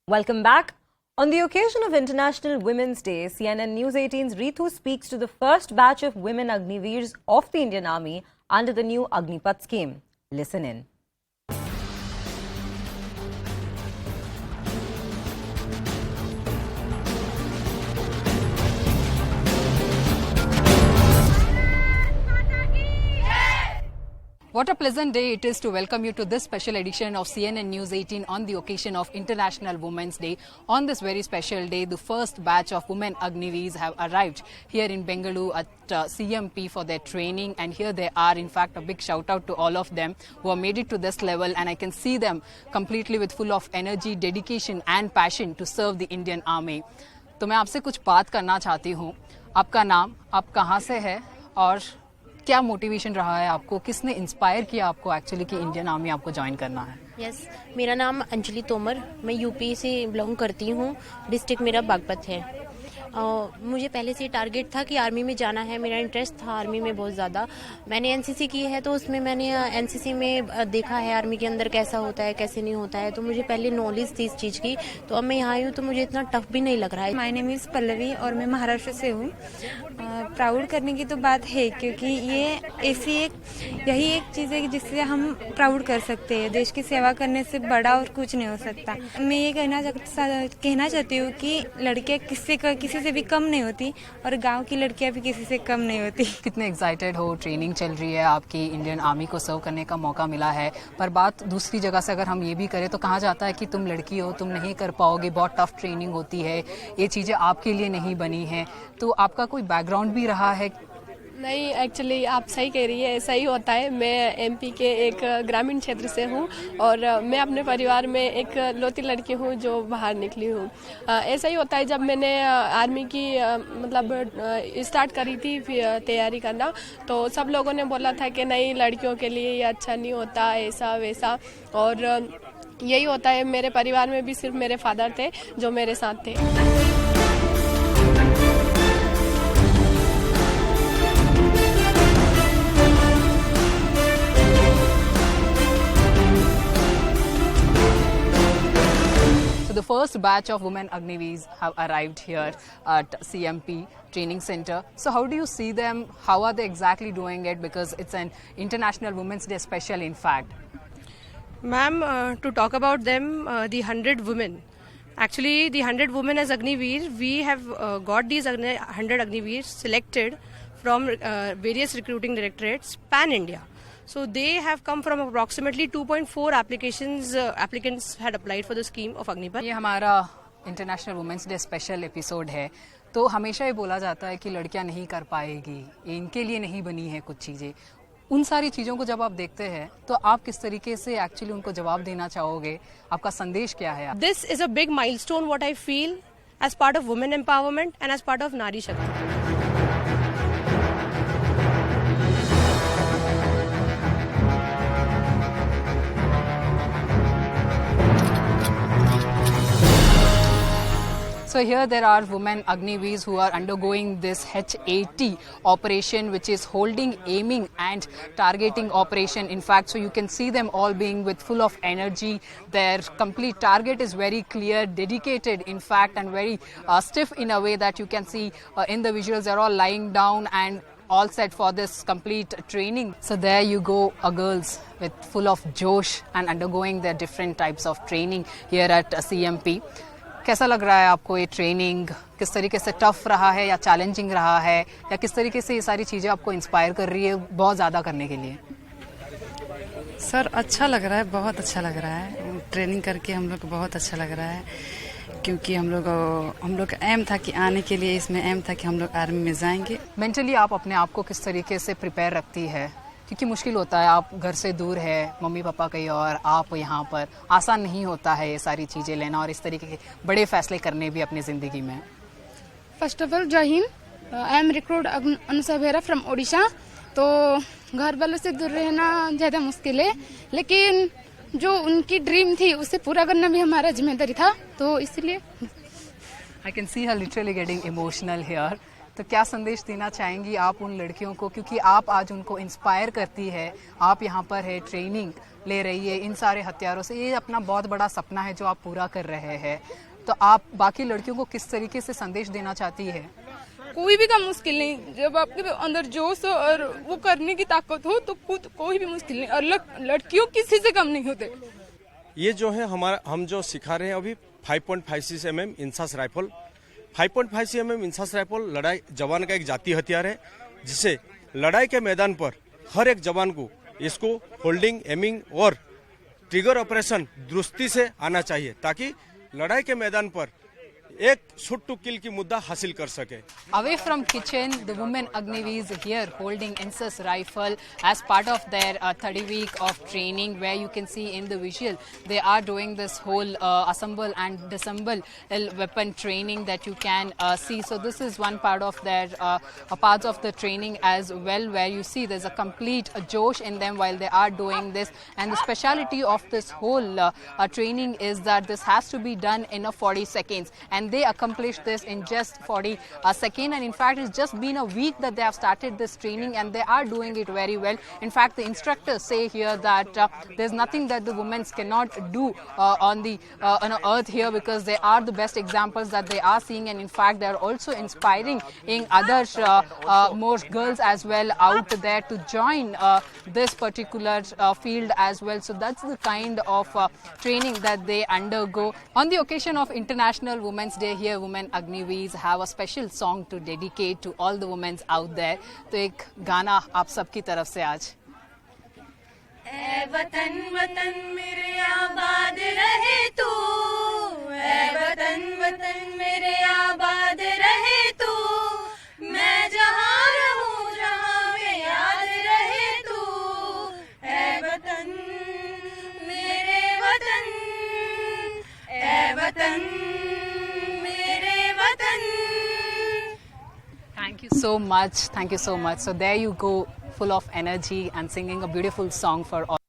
Welcome back. On the occasion of International Women's Day, CNN News 18's Ritu speaks to the first batch of women Agniveers of the Indian Army under the new Agnipath scheme. Listen in. What a pleasant day it is to welcome you to this special edition of CNN News 18 on the occasion of International Women's Day. On this very special day, the first batch of women Agniveers have arrived here in Bengaluru at CMP for their training, and here they are. In fact, a big shout out to all of them who have made it to this level, and I can see them completely with full of energy, dedication and passion to serve the Indian Army. तो मैं आपसे कुछ बात करना चाहती हूँ. आपका नाम, आप कहाँ से है और क्या मोटिवेशन रहा है आपको, किसने इंस्पायर किया आपको एक्चुअली कि इंडियन आर्मी आपको ज्वाइन करना है? यस, मेरा नाम अंजलि तोमर, मैं यूपी से बिलोंग करती हूँ, डिस्ट्रिक्ट मेरा बागपत है। मुझे पहले से टारगेट था कि आर्मी में जाना है, मेरा इंटरेस्ट था आर्मी में बहुत ज़्यादा। मैंने एनसीसी की है तो उसमें मैंने एनसीसी में देखा है आर्मी के अंदर कैसा होता है कैसे नहीं होता है, तो मुझे पहले नॉलेज थी इस चीज़ की। तो अब मैं यहाँ आई हूँ तो मुझे इतना टफ भी नहीं लग रहा है। माय नेम इज़ पल्लवी और मैं महाराष्ट्र से हूँ। प्राउड करने की तो बात है क्योंकि ये यही एक चीज़ है जिससे हम प्राउड कर सकते हैं। देश की सेवा करने से बड़ा और कुछ नहीं हो सकता। मैं ये कहना चाहती हूँ कि लड़कियाँ किसी से भी कम नहीं होती और गांव की लड़कियां भी किसी से कम नहीं होती। कितने एक्साइटेड हो, ट्रेनिंग चल रही है आपकी, इंडियन आर्मी को सर्व करने का मौका मिला है, पर बात दूसरी जगह से अगर हम ये भी करें तो कहा जाता है कि तुम लड़की हो, तुम नहीं कर पाओगे, बहुत टफ ट्रेनिंग होती है, ये चीज़ें आपके लिए नहीं बनी हैं। तो आपका कोई बैकग्राउंड भी रहा है? नहीं, एक्चुअली आप सही कह रही है, ऐसा ही होता है। मैं एमपी के एक ग्रामीण क्षेत्र से हूँ और मैं अपने परिवार में एक लौती लड़की हूँ जो बाहर निकली हूँ। ऐसा ही होता है। जब मैंने आर्मी की मतलब स्टार्ट करी थी तैयारी करना, तो सब लोगों ने बोला था कि नहीं, लड़कियों के लिए ये अच्छा नहीं होता, ऐसा वैसा। और यही होता है, मेरे परिवार में भी सिर्फ मेरे फादर थे जो मेरे साथ थे। The first batch of women Agniveers have arrived here at CMP training center. So how do you see them? How are they exactly doing it? Because it's an International Women's Day special, in fact. Ma'am, to talk about them, the 100 women. Actually, the 100 women as Agniveer, we have got these 100 Agniveers selected from various recruiting directorates pan-India. So they have come from approximately 2.4 applicants had applied for the scheme of Agnipath. ये हमारा international women's day special episode है। तो हमेशा ये बोला जाता है कि लड़कियां नहीं कर पाएगी, ये इनके लिए नहीं बनी है कुछ चीज़ें। उन सारी चीज़ों को जब आप देखते हैं तो आप किस तरीके से एक्चुअली उनको जवाब देना चाहोगे? आपका संदेश क्या है? This is a big milestone what I feel as part of women empowerment and as part of Nari Shakti. So here there are women Agniveers who are undergoing this H80 operation, which is holding, aiming and targeting operation. In fact, so you can see them all being with full of energy. Their complete target is very clear, dedicated in fact, and very stiff in a way that you can see in the visuals. They're all lying down and all set for this complete training. So there you go, girls with full of josh and undergoing their different types of training here at CMP. कैसा लग रहा है आपको ये training? किस तरीके से tough रहा है या चैलेंजिंग रहा है, या किस तरीके से ये सारी चीज़ें आपको इंस्पायर कर रही है बहुत ज़्यादा करने के लिए? सर, अच्छा लग रहा है, बहुत अच्छा लग रहा है। ट्रेनिंग करके हम लोग को बहुत अच्छा लग रहा है, क्योंकि हम लोग का एम था कि आने के लिए, इसमें एम था कि हम लोग आर्मी में जाएंगे। मेंटली आप अपने आप को किस तरीके से प्रिपेयर रखती है? क्योंकि मुश्किल होता है, आप घर से दूर है, मम्मी पापा कहीं और, आप यहाँ पर, आसान नहीं होता है ये सारी चीज़ें लेना और इस तरीके के बड़े फैसले करने भी अपनी ज़िंदगी में। फर्स्ट ऑफ ऑल, जय Hind. I am recruit Anusha Behera from Odisha. तो घर वालों से दूर रहना ज़्यादा मुश्किल है, लेकिन जो उनकी ड्रीम थी उसे पूरा करना भी हमारा जिम्मेदारी था, तो इसलिए। I can see her literally getting emotional here. तो क्या संदेश देना चाहेंगी आप उन लड़कियों को, क्योंकि आप आज उनको इंस्पायर करती है, आप यहाँ पर है ट्रेनिंग ले रही है इन सारे हथियारों से, ये अपना बहुत बड़ा सपना है जो आप पूरा कर रहे हैं, तो आप बाकी लड़कियों को किस तरीके से संदेश देना चाहती है? कोई भी काम मुश्किल नहीं, जब आपके अंदर जोश हो और वो करने की ताकत हो तो खुद कोई भी मुश्किल नहीं, और लड़कियों किसी से कम नहीं होते। ये जो है हम जो सिखा रहे हैं अभी 5.56 mm INSAS rifle. 5.56 mm INSAS rifle लड़ाई जवान का एक जाती हथियार है, जिसे लड़ाई के मैदान पर हर एक जवान को इसको होल्डिंग, एमिंग और ट्रिगर ऑपरेशन दुरुस्ती से आना चाहिए, ताकि लड़ाई के मैदान पर एक शूट टू किल की मुद्दा हासिल कर सके। Away from kitchen, the women Agniveers here holding INSAS rifle as part of their 30 week of training, where you can see in the visual they are doing this whole assemble and disassemble weapon training that you can see. So this is one part of their parts of the training as well, where you see there's a complete josh in them while they are doing this. And the speciality of this whole training is that this has to be done in a 40 seconds. And they accomplished this in just 40 seconds, and in fact it's just been a week that they have started this training and they are doing it very well. In fact, the instructors say here that there's nothing that the women cannot do on earth here, because they are the best examples that they are seeing, and in fact they are also inspiring in other more girls as well out there to join this particular field as well. So that's the kind of training that they undergo. On the occasion of International Women's Day here, Women Agniveers have a special song to dedicate to all the women out there. तो एक गाना आप सबकी तरफ से आज। ऐ वतन वतन मेरे आबाद रहे तू, ऐ वतन वतन मेरे आबाद रहे तू, मैं जहाँ रहूँ जहाँ में याद रहे तू, ऐ वतन मेरे वतन, ऐ वतन मेरे वतन। Thank you so much. Thank you so much. So there you go, full of energy and singing a beautiful song for all.